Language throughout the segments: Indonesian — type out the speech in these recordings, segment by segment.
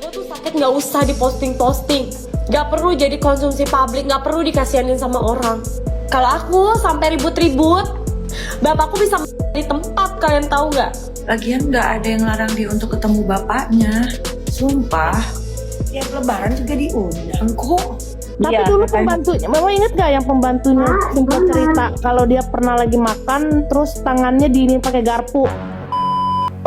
Gue tuh sakit nggak usah diposting-posting, nggak perlu jadi konsumsi publik, nggak perlu dikasihanin sama orang. Kalau aku sampai ribut-ribut, bapakku bisa di tempat, kalian tahu nggak? Lagian nggak ada yang larang dia untuk ketemu bapaknya. Sumpah, tiap lebaran juga diundang kok. Tapi Iya, dulu katanya. pembantunya, Mama ingat gak yang pembantunya sempat cerita kalau dia pernah lagi makan terus tangannya diinin pakai garpu.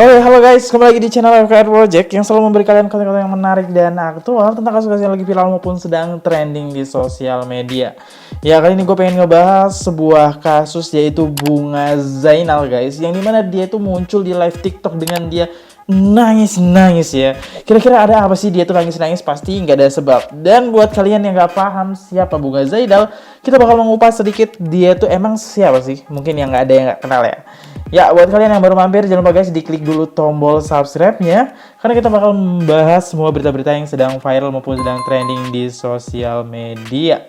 Oke, halo guys, kembali lagi di channel FKR Project yang selalu memberi kalian konten-konten yang menarik dan aktual tentang kasus-kasus yang lagi viral maupun sedang trending di sosial media. Ya, kali ini gue pengen ngebahas sebuah kasus yaitu Bunga Zainal guys, yang dimana dia itu muncul di live TikTok dengan dia nangis-nangis ya. Kira-kira ada apa sih dia tuh nangis-nangis? Pasti nggak ada sebab. Dan buat kalian yang nggak paham siapa Bunga Zainal, kita bakal mengupas sedikit dia tuh emang siapa sih? Mungkin yang nggak ada yang nggak kenal ya. Ya, buat kalian yang baru mampir, jangan lupa guys diklik dulu tombol subscribe-nya, karena kita bakal membahas semua berita-berita yang sedang viral maupun sedang trending di sosial media.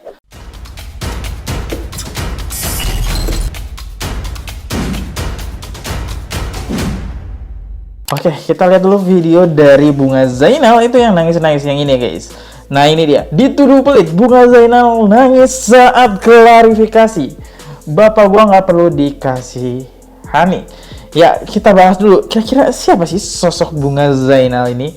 Oke, kita lihat dulu video dari Bunga Zainal itu yang nangis-nangis yang ini guys. Nah ini dia, dituduh pelit, Bunga Zainal nangis saat klarifikasi. Bapak gua nggak perlu dikasihani. Ya, kita bahas dulu, kira-kira siapa sih sosok Bunga Zainal ini?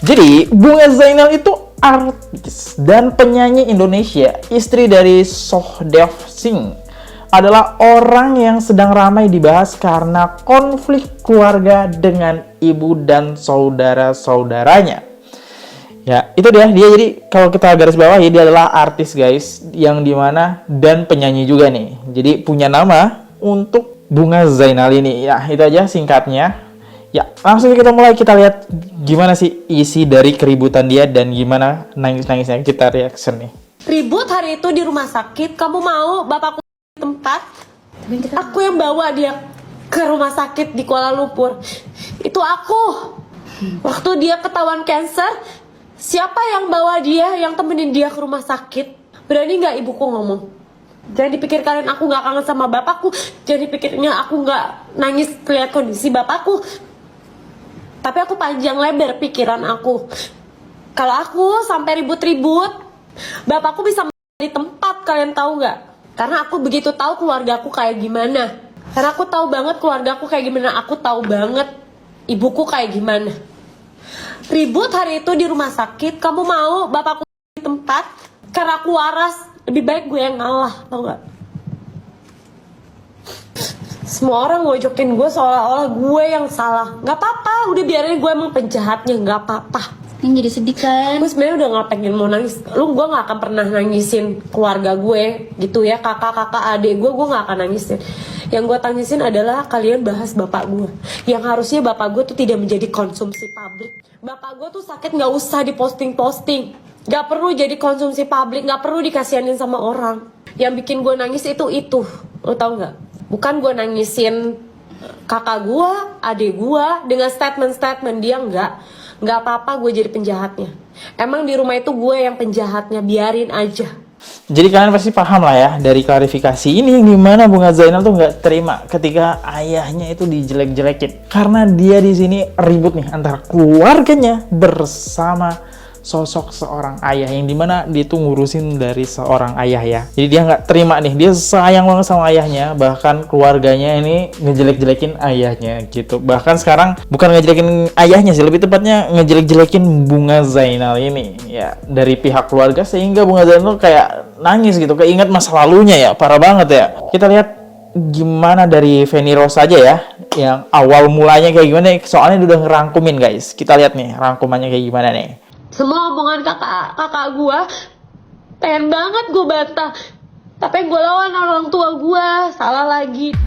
Jadi, Bunga Zainal itu artis dan penyanyi Indonesia, istri dari Sohdev Singh. Adalah orang yang sedang ramai dibahas karena konflik keluarga dengan ibu dan saudara-saudaranya. Ya, itu dia jadi kalau kita garis bawah ya, dia adalah artis guys, yang dimana dan penyanyi juga nih. Jadi punya nama untuk Bunga Zainal ini. Ya, itu aja singkatnya. Ya, langsung kita mulai, kita lihat gimana sih isi dari keributan dia dan gimana nangis-nangisnya, kita reaction nih. Ribut hari itu di rumah sakit, kamu mau bapakku di tempat? Aku yang bawa dia ke rumah sakit di Kuala Lumpur. Itu aku. Waktu dia ketahuan cancer, siapa yang bawa dia, yang temenin dia ke rumah sakit? Berani nggak ibuku ngomong? Jangan dipikir kalian aku nggak kangen sama bapakku. Jangan dipikirnya aku nggak nangis lihat kondisi bapakku. Tapi aku panjang lebar pikiran aku. Kalau aku sampai ribut-ribut, bapakku bisa di tempat, kalian tahu nggak? Karena aku begitu tahu keluarga aku kayak gimana. Karena aku tahu banget keluarga aku kayak gimana. Aku tahu banget ibuku kayak gimana. Ribut hari itu di rumah sakit, kamu mau bapakku di tempat? Karena aku waras, lebih baik gue yang ngalah, tau gak? Semua orang ngojokin gue seolah-olah gue yang salah. Gak apa-apa, udah biarin gue emang penjahatnya, gak apa-apa. Yang jadi sedih kan? Gue sebenarnya udah gak pengen mau nangis. Gue gak akan pernah nangisin keluarga gue gitu ya, kakak-kakak adik gue gak akan nangisin. Yang gue tangisin adalah kalian bahas bapak gue, yang harusnya bapak gue tuh tidak menjadi konsumsi publik. Bapak gue tuh sakit gak usah diposting-posting, gak perlu jadi konsumsi publik, gak perlu dikasihanin sama orang. Yang bikin gue nangis itu, lo tau gak? Bukan gue nangisin kakak gue, adik gue dengan statement-statement dia, nggak apa-apa gue jadi penjahatnya. Emang di rumah itu gue yang penjahatnya, biarin aja. Jadi kalian pasti paham lah ya dari klarifikasi ini, yang dimana Bunga Zainal tuh nggak terima ketika ayahnya itu dijelek-jelekin, karena dia di sini ribut nih antara keluarganya bersama sosok seorang ayah, yang dimana dia tuh ngurusin dari seorang ayah ya. Jadi dia nggak terima nih, dia sayang banget sama ayahnya, bahkan keluarganya ini ngejelek-jelekin ayahnya gitu. Bahkan sekarang bukan ngejelekin ayahnya sih, lebih tepatnya ngejelek-jelekin Bunga Zainal ini ya dari pihak keluarga, sehingga Bunga Zainal kayak nangis gitu, keinget masa lalunya ya, parah banget ya. Kita lihat gimana dari Feni Rose aja ya, yang awal mulanya kayak gimana, soalnya dia udah ngerangkumin guys. Kita lihat nih rangkumannya kayak gimana nih. Semua omongan kakak gue pengen banget gue bantah, tapi gue lawan orang tua gue, salah lagi.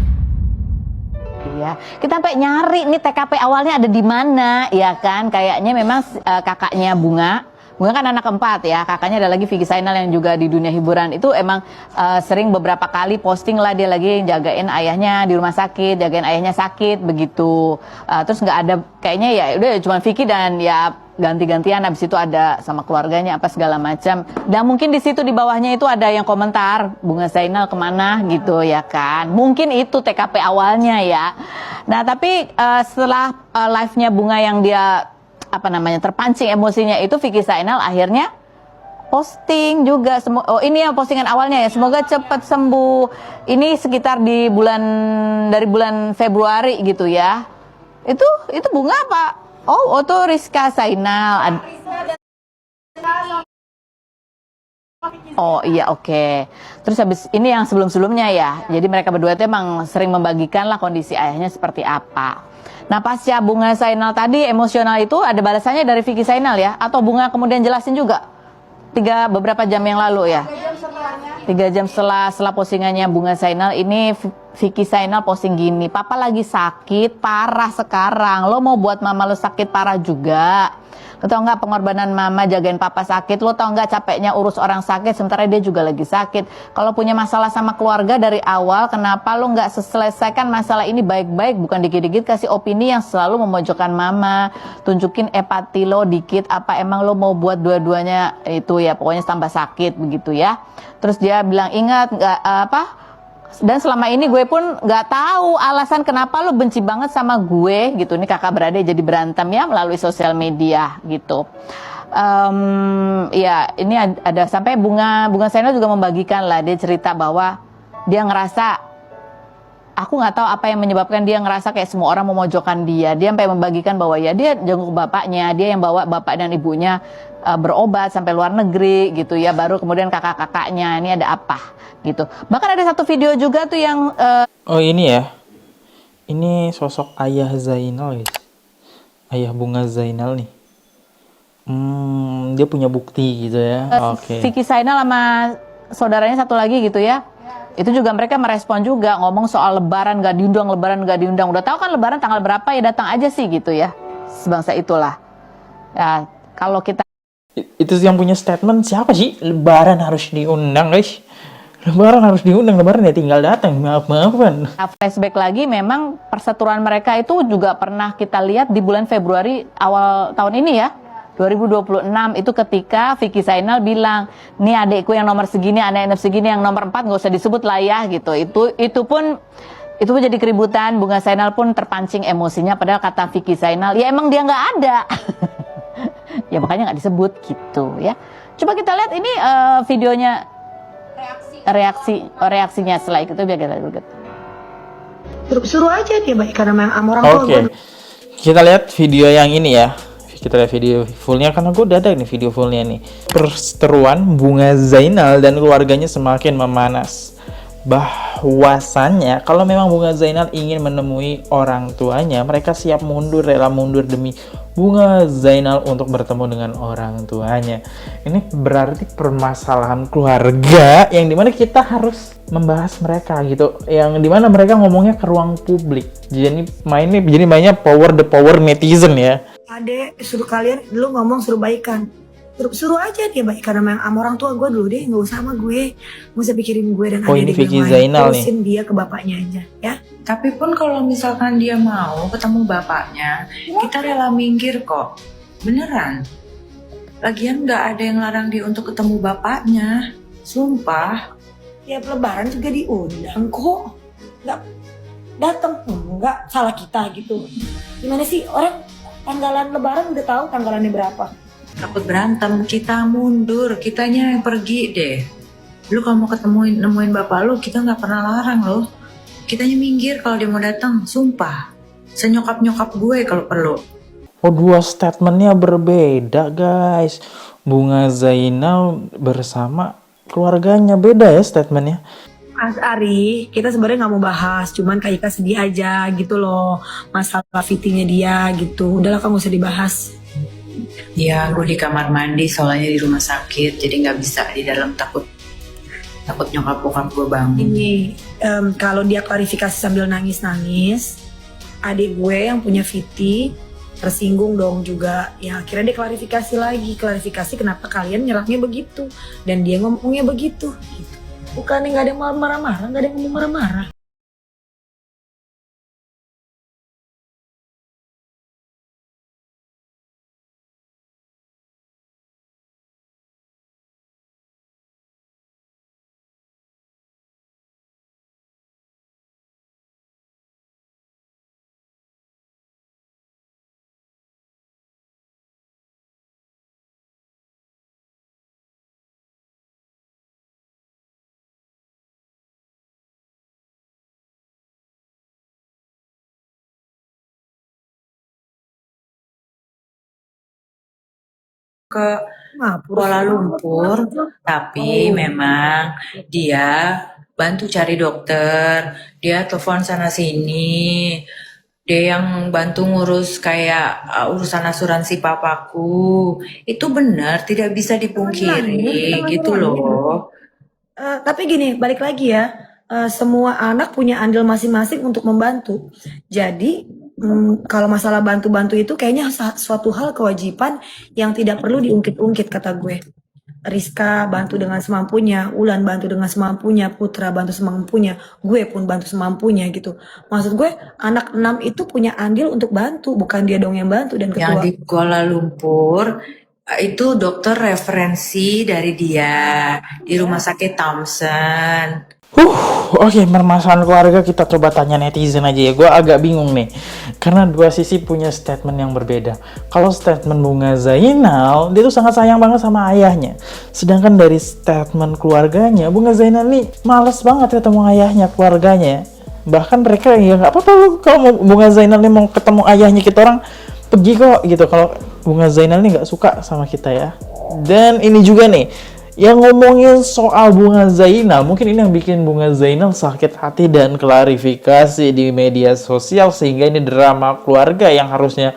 Iya, kita sampai nyari nih TKP awalnya ada di mana, ya kan? Kayaknya memang kakaknya Bunga kan anak keempat ya, kakaknya ada lagi Vicky Zainal yang juga di dunia hiburan itu emang sering beberapa kali posting lah dia lagi jagain ayahnya di rumah sakit, jagain ayahnya sakit begitu. Terus nggak ada kayaknya ya udah cuma Vicky dan ya ganti-gantian, habis itu ada sama keluarganya apa segala macam. Dan mungkin di situ di bawahnya itu ada yang komentar Bunga Zainal kemana gitu ya kan. Mungkin itu TKP awalnya ya. Nah tapi setelah live-nya Bunga yang dia apa namanya, terpancing emosinya itu, Vicky Zainal akhirnya posting juga. Oh, ini yang postingan awalnya ya, semoga cepat sembuh. Ini sekitar dari bulan Februari gitu ya. Itu bunga apa? Oh, itu Rizka Zainal. Oh iya, oke. Terus habis ini yang sebelum-sebelumnya ya. Jadi mereka berdua itu emang sering membagikan lah kondisi ayahnya seperti apa. Nah, pasca Bunga Zainal tadi emosional itu ada balasannya dari Vicky Zainal ya? Atau Bunga kemudian jelasin juga? Beberapa jam yang lalu ya? 3 jam setelah postingannya Bunga Zainal, ini Vicky Zainal posting gini, papa lagi sakit parah sekarang, lo mau buat mama lo sakit parah juga. Lo tau nggak pengorbanan mama jagain papa sakit? Lo tau nggak capeknya urus orang sakit sementara dia juga lagi sakit? Kalau punya masalah sama keluarga dari awal, kenapa lo nggak selesaikan masalah ini baik-baik? Bukan dikit-dikit kasih opini yang selalu memojokkan mama. Tunjukin empati lo dikit. Apa emang lo mau buat dua-duanya itu ya? Pokoknya tambah sakit begitu ya. Terus dia bilang, ingat nggak dan selama ini gue pun nggak tahu alasan kenapa lo benci banget sama gue gitu. Ini kakak beradik jadi berantem ya melalui sosial media gitu. Ya ini ada sampai Bunga Zainal juga membagikan lah, dia cerita bahwa dia ngerasa, aku nggak tahu apa yang menyebabkan dia ngerasa kayak semua orang memojokkan dia. Dia sampai membagikan bahwa ya dia jenguk bapaknya, dia yang bawa bapak dan ibunya berobat sampai luar negeri gitu ya. Baru kemudian kakak-kakaknya, ini ada apa gitu. Bahkan ada satu video juga tuh yang Oh ini ya, ini sosok ayah Zainal guys, ayah Bunga Zainal nih. Dia punya bukti gitu ya. Oke. Vicky Zainal sama saudaranya satu lagi gitu ya. Itu juga mereka merespon juga, ngomong soal lebaran gak diundang. Udah tahu kan lebaran tanggal berapa ya, datang aja sih gitu ya. Sebangsa itulah. Ya, kalau kita Itu yang punya statement siapa sih? Lebaran harus diundang guys. Lebaran harus diundang, lebaran ya tinggal datang, maaf-maafan. flashback lagi, memang perseteruan mereka itu juga pernah kita lihat di bulan Februari awal tahun ini ya, 2026. Itu ketika Vicky Zainal bilang, nih adekku yang nomor segini, anak segini yang nomor 4 nggak usah disebut lah ya gitu. Itu pun jadi keributan. Bunga Zainal pun terpancing emosinya, padahal kata Vicky Zainal ya emang dia nggak ada. Ya makanya nggak disebut gitu ya. Coba kita lihat ini videonya, reaksinya setelah itu biar kita lihat. Suruh aja dia baik karena memang sama orang tua Oke, gue. kita lihat video yang ini ya. Kita lihat video fullnya karena gue udah ada nih video fullnya nih. Perseteruan Bunga Zainal dan keluarganya semakin memanas. Bahwasannya kalau memang Bunga Zainal ingin menemui orang tuanya, mereka siap mundur, rela mundur demi Bunga Zainal untuk bertemu dengan orang tuanya. Ini berarti permasalahan keluarga yang dimana kita harus membahas mereka gitu, yang dimana mereka ngomongnya ke ruang publik. Jadi mainnya the power netizen ya. Adek, suruh kalian lu ngomong suruh baikan. Suruh aja dia baik karena memang sama orang tua gue dulu deh, nggak usah sama gue, nggak usah pikirin gue dan Oh, ini adik-adik Vicky yang lain. Zainal nih. Terusin dia ke bapaknya aja ya. Tapi pun kalau misalkan dia mau ketemu bapaknya, kita rela minggir kok. Beneran. Lagian nggak ada yang larang dia untuk ketemu bapaknya. Sumpah. Tiap lebaran juga diundang kok. Nggak datang, nggak salah kita gitu. Gimana sih orang tanggalan lebaran udah tahu tanggalannya berapa? Takut berantem, kita mundur. Kitanya yang pergi deh. Lu kalau mau nemuin bapak lu, kita nggak pernah larang loh. Kitanya minggir kalau dia mau datang. Sumpah. Senyokap-nyokap gue kalau perlu. Oh, dua statementnya berbeda guys. Bunga Zainal bersama keluarganya beda ya statementnya. Mas Ari, kita sebenarnya nggak mau bahas, cuman Kak Ika sedih aja gitu loh masalah fittingnya dia gitu. Udahlah kamu usah dibahas. Ya, gue di kamar mandi soalnya di rumah sakit, jadi nggak bisa di dalam, takut nyokap bokap gue bangun. Ini kalau dia klarifikasi sambil nangis-nangis, adik gue yang punya Viti tersinggung dong juga. Ya akhirnya dia klarifikasi kenapa kalian nyerangnya begitu dan dia ngomongnya begitu. Gitu. Bukannya nggak ada yang marah-marah, nggak ada yang ngomong marah-marah. ke Kuala Lumpur, tapi memang dia bantu cari dokter, dia telepon sana sini, dia yang bantu ngurus kayak urusan asuransi papaku. Itu benar, tidak bisa dipungkiri gitu loh. Tapi gini, balik lagi ya, semua anak punya andil masing-masing untuk membantu. Jadi kalau masalah bantu-bantu itu kayaknya suatu hal kewajiban yang tidak perlu diungkit-ungkit kata gue. Rizka bantu dengan semampunya, Ulan bantu dengan semampunya, Putra bantu semampunya, gue pun bantu semampunya gitu. Maksud gue anak 6 itu punya andil untuk bantu, bukan dia dong yang bantu dan Yang ketua. di Kuala Lumpur itu dokter referensi dari dia di rumah sakit Thompson. Oke, permasalahan keluarga kita coba tanya netizen aja ya. Gue agak bingung nih, karena dua sisi punya statement yang berbeda. Kalau statement Bunga Zainal, dia tuh sangat sayang banget sama ayahnya. Sedangkan dari statement keluarganya, Bunga Zainal nih males banget ketemu ayahnya, keluarganya. Bahkan mereka ya nggak apa-apa lu kalau Bunga Zainal nih mau ketemu ayahnya, kita orang pergi kok gitu. Kalau Bunga Zainal nih nggak suka sama kita ya. Dan ini juga nih, yang ngomongin soal Bunga Zainal, mungkin ini yang bikin Bunga Zainal sakit hati dan klarifikasi di media sosial, sehingga ini drama keluarga yang harusnya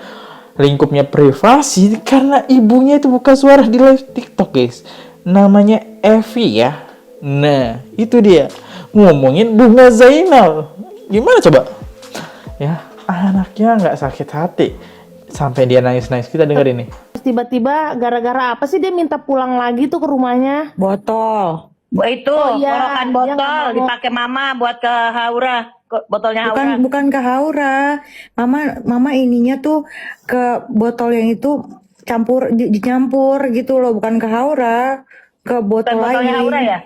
lingkupnya privasi, karena ibunya itu buka suara di live TikTok guys, namanya Evi ya. Nah itu dia ngomongin Bunga Zainal, gimana coba ya, anaknya nggak sakit hati sampai dia nangis-nangis. Kita dengerin nih. Tiba-tiba gara-gara apa sih dia minta pulang lagi tuh ke rumahnya? Botol. Itu iya, korokan dia botol nggak mau. dipakai mama buat ke Haura, botolnya Haura. Bukan ke Haura. Mama ininya tuh ke botol yang itu dicampur gitu loh, bukan ke Haura, ke botol Bukan botolnya lain. Haura ya?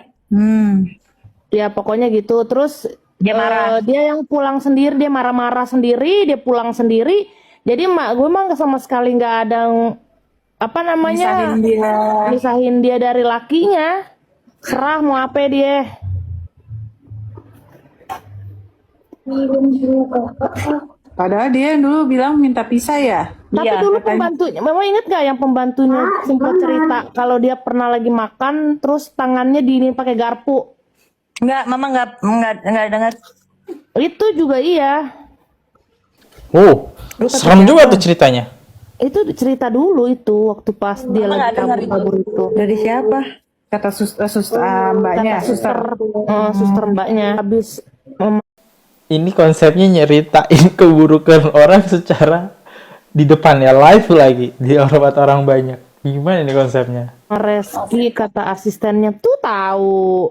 Ya pokoknya gitu. Terus Dia marah. dia yang pulang sendiri, dia marah-marah sendiri, dia pulang sendiri. Jadi mak gue emang sama sekali nggak ada misahin dia dari lakinya. Serah mau apa dia. Padahal dia dulu bilang minta pisah ya. Tapi Iya, dulu pembantunya, Mama inget gak yang pembantunya sempat cerita kalau dia pernah lagi makan terus tangannya diinin pakai garpu. Enggak, mama enggak dengar. Itu juga iya. Oh, serem juga tuh ceritanya. Itu cerita dulu itu waktu pas dia Mama lagi nggak dengar kabur itu. Dari siapa? Kata mbaknya, Kata suster mbaknya habis Ini konsepnya nyeritain keburukan orang secara di depannya, live lagi di hormat orang banyak. Gimana ini konsepnya? Reski kata asistennya tuh tahu.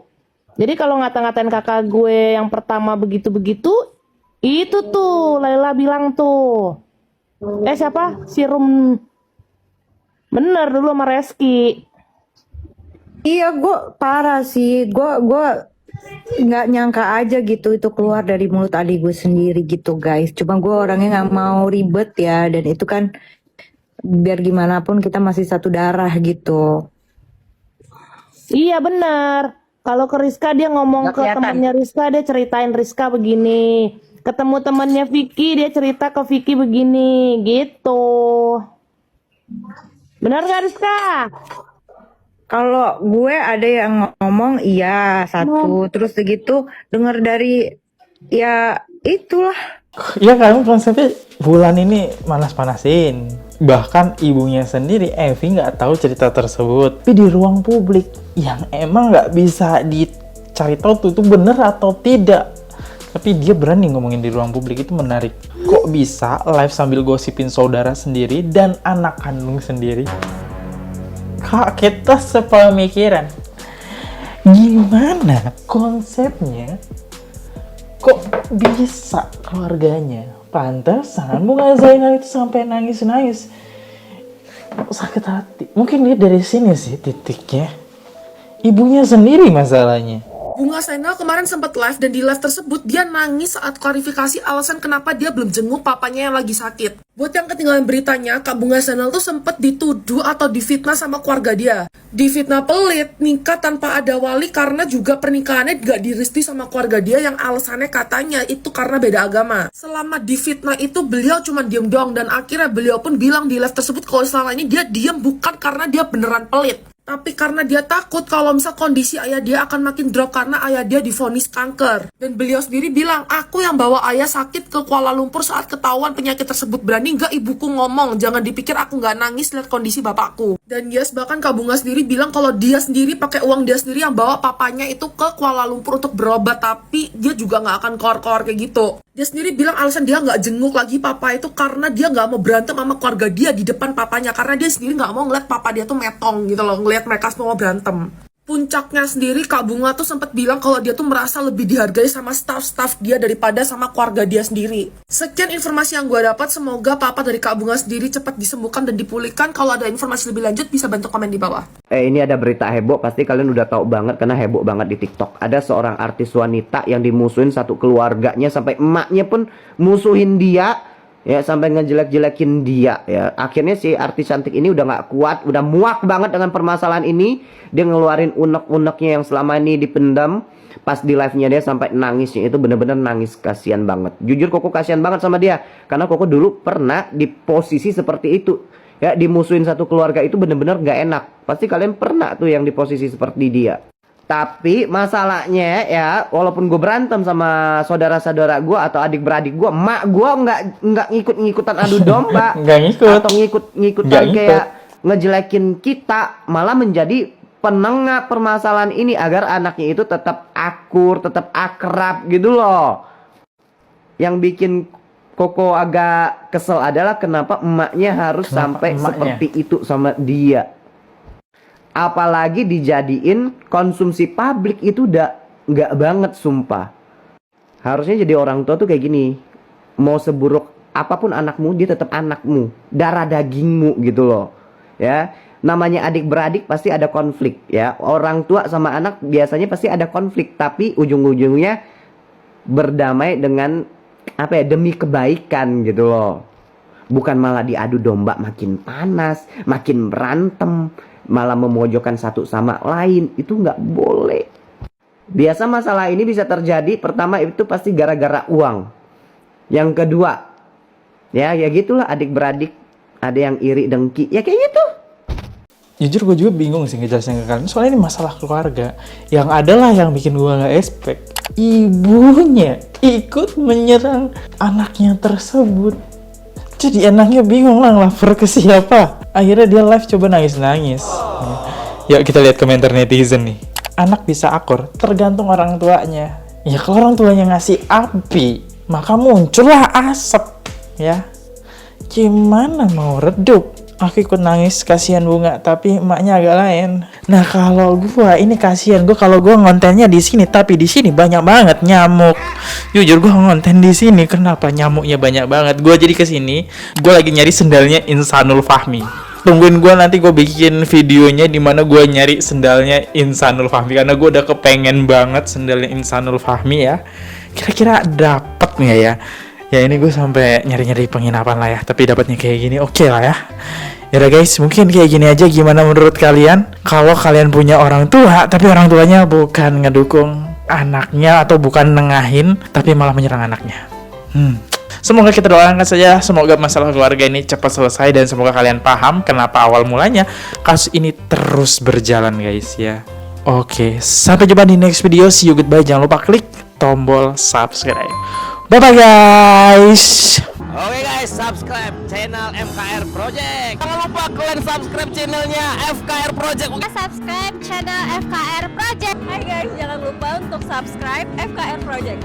Jadi kalau ngata-ngatain kakak gue yang pertama begitu-begitu, itu tuh Laila bilang tuh. Siapa? Sirum. Bener dulu sama Reski. Iya, gue parah sih. Gue nggak nyangka aja gitu itu keluar dari mulut adik gue sendiri gitu guys. Cuma gue orangnya nggak mau ribet ya, dan itu kan biar gimana pun kita masih satu darah gitu. Iya bener. Kalau ke Rizka dia ngomong Nggak ke kelihatan. temannya Rizka, dia ceritain Rizka begini. Ketemu temannya Vicky, dia cerita ke Vicky begini, gitu. Bener gak Rizka? Kalau gue ada yang ngomong iya satu, terus begitu dengar dari ya itulah. Ya kan konsepnya Bulan ini panas-panasin. Bahkan ibunya sendiri, Evi, nggak tahu cerita tersebut. Tapi di ruang publik yang emang nggak bisa dicari tahu tuh itu bener atau tidak. Tapi dia berani ngomongin di ruang publik, itu menarik. Kok bisa live sambil gosipin saudara sendiri dan anak kandung sendiri? Kak, kita sepemikiran. Gimana konsepnya? Kok bisa keluarganya? Pantesan Bunga Zainal itu sampai nangis-nangis. Sakit hati. Mungkin dia dari sini sih titiknya. Ibunya sendiri masalahnya. Bunga Zainal kemarin sempat live dan di live tersebut dia nangis saat klarifikasi alasan kenapa dia belum jenguk papanya yang lagi sakit. Buat yang ketinggalan beritanya, Kak Bunga Zainal tuh sempat dituduh atau difitnah sama keluarga dia. Difitnah pelit, nikah tanpa ada wali karena juga pernikahannya gak direstui sama keluarga dia yang alasannya katanya itu karena beda agama. Selama difitnah itu beliau cuma diem doang dan akhirnya beliau pun bilang di live tersebut kalau selama ini dia diem bukan karena dia beneran pelit. Tapi karena dia takut kalau misal kondisi ayah dia akan makin drop karena ayah dia divonis kanker. Dan beliau sendiri bilang, aku yang bawa ayah sakit ke Kuala Lumpur saat ketahuan penyakit tersebut. Berani nggak ibuku ngomong? Jangan dipikir aku nggak nangis lihat kondisi bapakku. Dan yes, bahkan Kak Bunga sendiri bilang kalau dia sendiri pakai uang dia sendiri yang bawa papanya itu ke Kuala Lumpur untuk berobat. Tapi dia juga nggak akan keluar-keluar kayak gitu. Dia sendiri bilang alasan dia nggak jenguk lagi papa itu karena dia nggak mau berantem sama keluarga dia di depan papanya. Karena dia sendiri nggak mau ngeliat papa dia tuh metong gitu loh, ngeliat mereka semua berantem. Puncaknya sendiri Kak Bunga tuh sempat bilang kalau dia tuh merasa lebih dihargai sama staff-staff dia daripada sama keluarga dia sendiri. Sekian informasi yang gue dapat, semoga papa dari Kak Bunga sendiri cepat disembuhkan dan dipulihkan. Kalau ada informasi lebih lanjut bisa bantu komen di bawah. Ini ada berita heboh, pasti kalian udah tahu banget karena heboh banget di TikTok. Ada seorang artis wanita yang dimusuhin satu keluarganya sampai emaknya pun musuhin dia. Ya, sampai ngejelek-jelekin dia ya. Akhirnya si artis cantik ini udah gak kuat, udah muak banget dengan permasalahan ini. Dia ngeluarin unek-uneknya yang selama ini dipendam. Pas di live-nya dia sampai nangisnya itu bener-bener nangis, kasihan banget. Jujur Koko kasihan banget sama dia karena Koko dulu pernah di posisi seperti itu. Ya, dimusuhin satu keluarga itu bener-bener gak enak. Pasti kalian pernah tuh yang di posisi seperti dia. Tapi masalahnya ya, walaupun gue berantem sama saudara-saudara gue atau adik-beradik gue, mak gue nggak ngikut-ngikutan adu domba, Nggak ngikut. atau ngikutan kayak ngejelekin kita, malah menjadi penengah permasalahan ini agar anaknya itu tetap akur, tetap akrab gitu loh. Yang bikin Koko agak kesel adalah kenapa emaknya harus sampai seperti itu sama dia. Apalagi dijadiin konsumsi publik itu udah nggak banget sumpah. Harusnya jadi orang tua tuh kayak gini. Mau seburuk apapun anakmu, dia tetap anakmu, darah dagingmu gitu loh. Ya, namanya adik beradik pasti ada konflik ya. Orang tua sama anak biasanya pasti ada konflik, tapi ujung-ujungnya berdamai dengan apa ya, demi kebaikan gitu loh. Bukan malah diadu domba, makin panas, makin berantem, malah memojokkan satu sama lain. Itu nggak boleh. Biasa masalah ini bisa terjadi, pertama itu pasti gara-gara uang. Yang kedua, ya gitulah adik beradik, ada yang iri dengki, ya kayak gitu. Jujur gue juga bingung sih ngejelasin ke kalian, soalnya ini masalah keluarga. Yang adalah yang bikin gue gak expect, ibunya ikut menyerang anaknya tersebut. Jadi anaknya bingung lah lapor ke siapa. Akhirnya dia live coba nangis-nangis. Yuk kita lihat komentar netizen nih. Anak bisa akur tergantung orang tuanya. Ya kalau orang tuanya ngasih api, maka muncullah asap. Ya, gimana mau redup? Aku ikut nangis, kasihan Bunga, tapi emaknya agak lain. Nah kalau gua ini kasihan gua kalau gua ngontennya di sini, tapi di sini banyak banget nyamuk. Jujur gua ngonten di sini, kenapa nyamuknya banyak banget? Gua jadi kesini, gua lagi nyari sendalnya Insanul Fahmi. Tungguin gua nanti gua bikin videonya di mana gua nyari sendalnya Insanul Fahmi karena gua udah kepengen banget sendalnya Insanul Fahmi ya. Kira-kira dapet nggak ya? Ya ini gue sampai nyari-nyari penginapan lah ya, tapi dapatnya kayak gini oke lah ya. Yaudah guys, mungkin kayak gini aja. Gimana menurut kalian? Kalau kalian punya orang tua, tapi orang tuanya bukan ngedukung anaknya atau bukan nengahin, tapi malah menyerang anaknya. Semoga kita doakan saja, semoga masalah keluarga ini cepat selesai dan semoga kalian paham kenapa awal mulanya kasus ini terus berjalan guys ya. Oke, sampai jumpa di next video. See you, goodbye. Jangan lupa klik tombol subscribe. Bye-bye guys. Oke guys, subscribe channel FKR Project. Jangan lupa kalian subscribe channelnya FKR Project. Subscribe channel FKR Project. Hai guys, jangan lupa untuk subscribe FKR Project.